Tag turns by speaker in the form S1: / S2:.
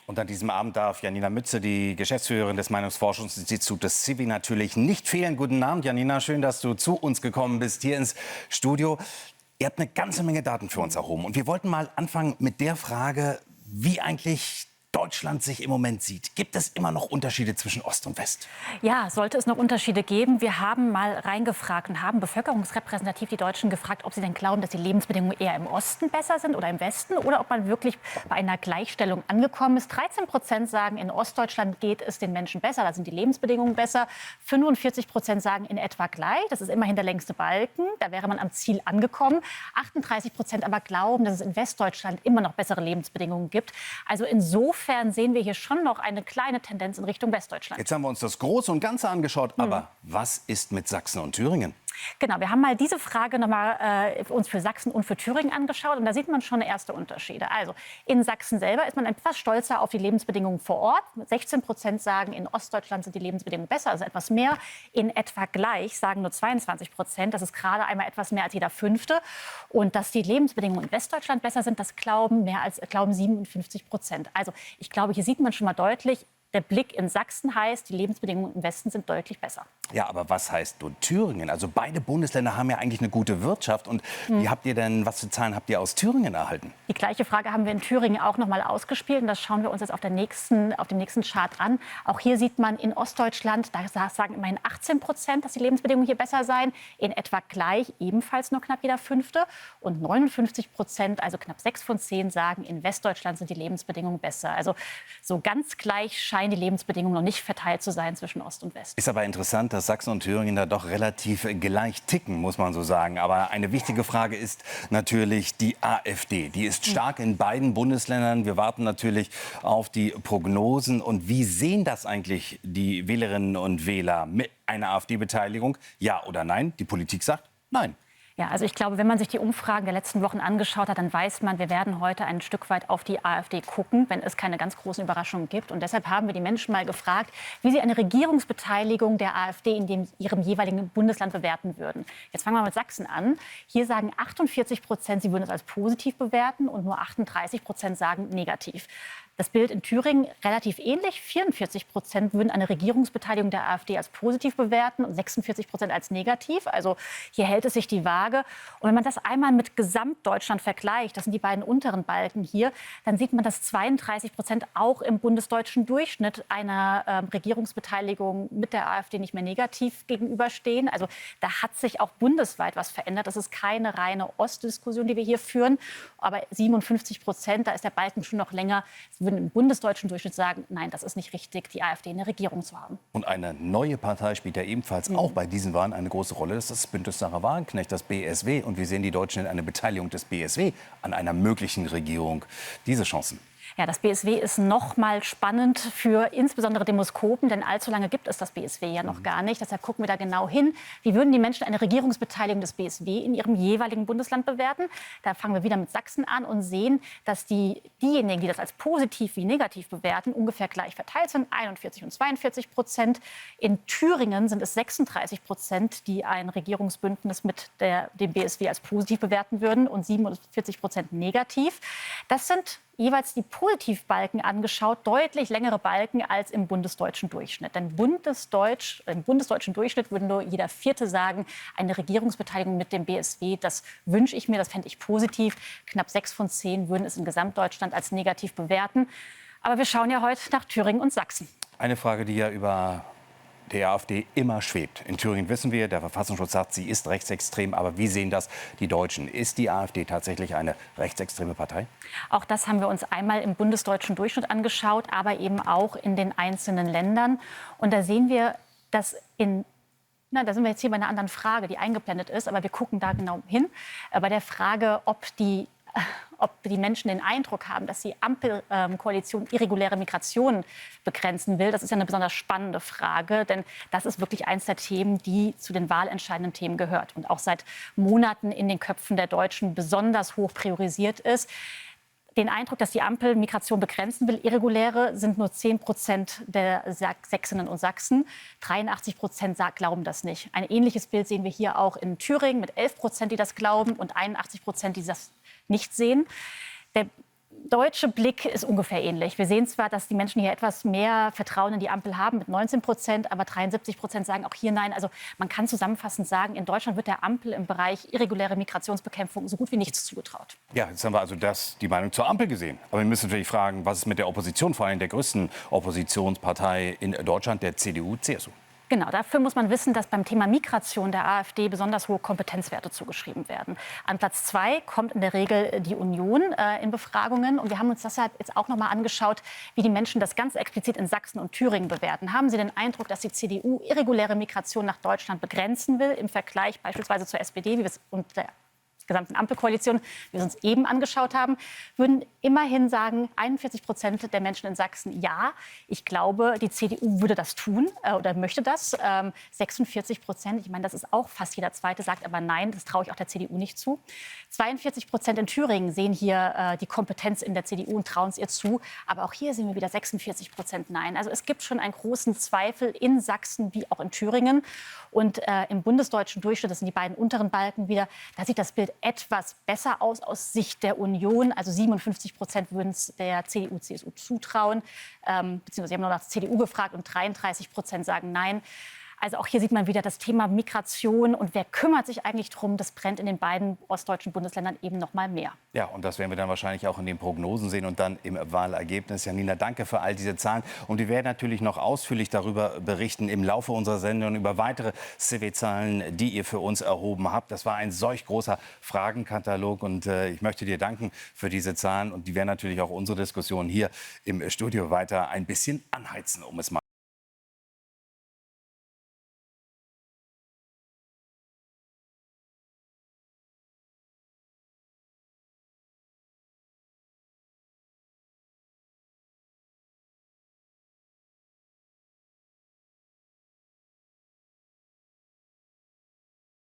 S1: Und an diesem Abend darf Janina Mütze, die Geschäftsführerin des Meinungsforschungsinstituts CIVI, natürlich nicht fehlen. Guten Abend, Janina. Schön, dass du zu uns gekommen bist, hier ins Studio. Ihr habt eine ganze Menge Daten für uns erhoben. Und wir wollten mal anfangen mit der Frage, wie eigentlich Deutschland sich im Moment sieht. Gibt es immer noch Unterschiede zwischen Ost und West?
S2: Ja, sollte es noch Unterschiede geben. Wir haben mal reingefragt und haben bevölkerungsrepräsentativ die Deutschen gefragt, ob sie denn glauben, dass die Lebensbedingungen eher im Osten besser sind oder im Westen oder ob man wirklich bei einer Gleichstellung angekommen ist. 13% sagen, in Ostdeutschland geht es den Menschen besser, da sind die Lebensbedingungen besser. 45% sagen in etwa gleich, das ist immerhin der längste Balken, da wäre man am Ziel angekommen. 38% aber glauben, dass es in Westdeutschland immer noch bessere Lebensbedingungen gibt. Also insofern sehen wir hier schon noch eine kleine Tendenz in Richtung Westdeutschland.
S1: Jetzt haben wir uns das Große und Ganze angeschaut, aber was ist mit Sachsen und Thüringen?
S2: Genau, wir haben mal diese Frage uns für Sachsen und für Thüringen angeschaut und da sieht man schon erste Unterschiede. Also in Sachsen selber ist man etwas stolzer auf die Lebensbedingungen vor Ort. 16% sagen, in Ostdeutschland sind die Lebensbedingungen besser, also etwas mehr. In etwa gleich sagen nur 22%. Das ist gerade einmal etwas mehr als jeder Fünfte. Und dass die Lebensbedingungen in Westdeutschland besser sind, das glauben 57%. Also ich glaube, hier sieht man schon mal deutlich, der Blick in Sachsen heißt, die Lebensbedingungen im Westen sind deutlich besser.
S1: Ja, aber was heißt nun Thüringen? Also beide Bundesländer haben ja eigentlich eine gute Wirtschaft. Und wie habt ihr denn, was für Zahlen habt ihr aus Thüringen erhalten?
S2: Die gleiche Frage haben wir in Thüringen auch noch mal ausgespielt. Und das schauen wir uns jetzt auf dem nächsten Chart an. Auch hier sieht man in Ostdeutschland, da sagen immerhin 18%, dass die Lebensbedingungen hier besser seien. In etwa gleich ebenfalls nur knapp jeder Fünfte. Und 59%, also knapp 6 von 10, sagen, in Westdeutschland sind die Lebensbedingungen besser. Also so ganz gleich scheinen die Lebensbedingungen noch nicht verteilt zu sein zwischen Ost und West.
S1: Ist aber interessant, dass Sachsen und Thüringen da doch relativ gleich ticken, muss man so sagen. Aber eine wichtige Frage ist natürlich die AfD. Die ist stark in beiden Bundesländern. Wir warten natürlich auf die Prognosen. Und wie sehen das eigentlich die Wählerinnen und Wähler mit einer AfD-Beteiligung? Ja oder nein? Die Politik sagt nein.
S2: Ja, also ich glaube, wenn man sich die Umfragen der letzten Wochen angeschaut hat, dann weiß man, wir werden heute ein Stück weit auf die AfD gucken, wenn es keine ganz großen Überraschungen gibt. Und deshalb haben wir die Menschen mal gefragt, wie sie eine Regierungsbeteiligung der AfD in ihrem jeweiligen Bundesland bewerten würden. Jetzt fangen wir mit Sachsen an. Hier sagen 48%, sie würden es als positiv bewerten und nur 38% sagen negativ. Das Bild in Thüringen relativ ähnlich. 44% würden eine Regierungsbeteiligung der AfD als positiv bewerten und 46% als negativ. Also hier hält es sich die Waage. Und wenn man das einmal mit Gesamtdeutschland vergleicht, das sind die beiden unteren Balken hier, dann sieht man, dass 32% auch im bundesdeutschen Durchschnitt einer Regierungsbeteiligung mit der AfD nicht mehr negativ gegenüberstehen. Also da hat sich auch bundesweit was verändert. Das ist keine reine Ostdiskussion, die wir hier führen. Aber 57%, da ist der Balken schon noch länger, würden im bundesdeutschen Durchschnitt sagen, nein, das ist nicht richtig, die AfD in der Regierung zu haben.
S1: Und eine neue Partei spielt ja ebenfalls auch bei diesen Wahlen eine große Rolle. Das ist das Bündnis Sarah Wagenknecht, das BSW. Und wie sehen die Deutschen in eine Beteiligung des BSW an einer möglichen Regierung diese Chancen?
S2: Ja, das BSW ist noch mal spannend für insbesondere Demoskopen, denn allzu lange gibt es das BSW ja noch gar nicht. Deshalb gucken wir da genau hin. Wie würden die Menschen eine Regierungsbeteiligung des BSW in ihrem jeweiligen Bundesland bewerten? Da fangen wir wieder mit Sachsen an und sehen, dass diejenigen, die das als positiv wie negativ bewerten, ungefähr gleich verteilt sind, 41 und 42%. In Thüringen sind es 36%, die ein Regierungsbündnis mit dem BSW als positiv bewerten würden und 47% negativ. Das sind jeweils die Positivbalken angeschaut, deutlich längere Balken als im bundesdeutschen Durchschnitt. Denn im bundesdeutschen Durchschnitt würde nur jeder Vierte sagen, eine Regierungsbeteiligung mit dem BSW, das wünsche ich mir, das fände ich positiv. Knapp 6 von 10 würden es in Gesamtdeutschland als negativ bewerten. Aber wir schauen ja heute nach Thüringen und Sachsen.
S1: Eine Frage, die ja über der AfD immer schwebt. In Thüringen wissen wir, der Verfassungsschutz sagt, sie ist rechtsextrem. Aber wie sehen das die Deutschen? Ist die AfD tatsächlich eine rechtsextreme Partei?
S2: Auch das haben wir uns einmal im bundesdeutschen Durchschnitt angeschaut, aber eben auch in den einzelnen Ländern. Und da sehen wir, dass da sind wir jetzt hier bei einer anderen Frage, die eingeblendet ist, aber wir gucken da genau hin. Bei der Frage, ob die Menschen den Eindruck haben, dass die Ampelkoalition irreguläre Migration begrenzen will. Das ist ja eine besonders spannende Frage, denn das ist wirklich eines der Themen, die zu den wahlentscheidenden Themen gehört und auch seit Monaten in den Köpfen der Deutschen besonders hoch priorisiert ist. Den Eindruck, dass die Ampel Migration begrenzen will, irreguläre, sind nur 10% der Sächsinnen und Sachsen. 83% glauben das nicht. Ein ähnliches Bild sehen wir hier auch in Thüringen mit 11%, die das glauben und 81%, die das nicht sehen. Der deutsche Blick ist ungefähr ähnlich. Wir sehen zwar, dass die Menschen hier etwas mehr Vertrauen in die Ampel haben mit 19%, aber 73% sagen auch hier nein. Also man kann zusammenfassend sagen, in Deutschland wird der Ampel im Bereich irreguläre Migrationsbekämpfung so gut wie nichts zugetraut.
S1: Ja, jetzt haben wir also die Meinung zur Ampel gesehen. Aber wir müssen natürlich fragen, was ist mit der Opposition, vor allem der größten Oppositionspartei in Deutschland, der CDU, CSU?
S2: Genau, dafür muss man wissen, dass beim Thema Migration der AfD besonders hohe Kompetenzwerte zugeschrieben werden. An Platz 2 kommt in der Regel die Union in Befragungen. Und wir haben uns deshalb jetzt auch noch mal angeschaut, wie die Menschen das ganz explizit in Sachsen und Thüringen bewerten. Haben Sie den Eindruck, dass die CDU irreguläre Migration nach Deutschland begrenzen will, im Vergleich beispielsweise zur SPD, wie wir es unter der gesamten Ampelkoalition, wie wir es uns eben angeschaut haben, würden immerhin sagen, 41% der Menschen in Sachsen, ja, ich glaube, die CDU würde das tun oder möchte das. 46%, ich meine, das ist auch fast jeder Zweite, sagt aber nein, das traue ich auch der CDU nicht zu. 42% in Thüringen sehen hier die Kompetenz in der CDU und trauen es ihr zu. Aber auch hier sehen wir wieder 46% Nein. Also es gibt schon einen großen Zweifel in Sachsen wie auch in Thüringen. Und im bundesdeutschen Durchschnitt, das sind die beiden unteren Balken wieder, da sieht das Bild etwas besser aus Sicht der Union. Also 57% würden es der CDU, CSU zutrauen. Beziehungsweise sie haben nur nach der CDU gefragt und 33% sagen Nein. Also auch hier sieht man wieder das Thema Migration und wer kümmert sich eigentlich drum, das brennt in den beiden ostdeutschen Bundesländern eben noch mal mehr.
S1: Ja, und das werden wir dann wahrscheinlich auch in den Prognosen sehen und dann im Wahlergebnis. Janina, danke für all diese Zahlen. Und wir werden natürlich noch ausführlich darüber berichten im Laufe unserer Sendung über weitere CW-Zahlen, die ihr für uns erhoben habt. Das war ein solch großer Fragenkatalog und ich möchte dir danken für diese Zahlen und die werden natürlich auch unsere Diskussion hier im Studio weiter ein bisschen anheizen, um es mal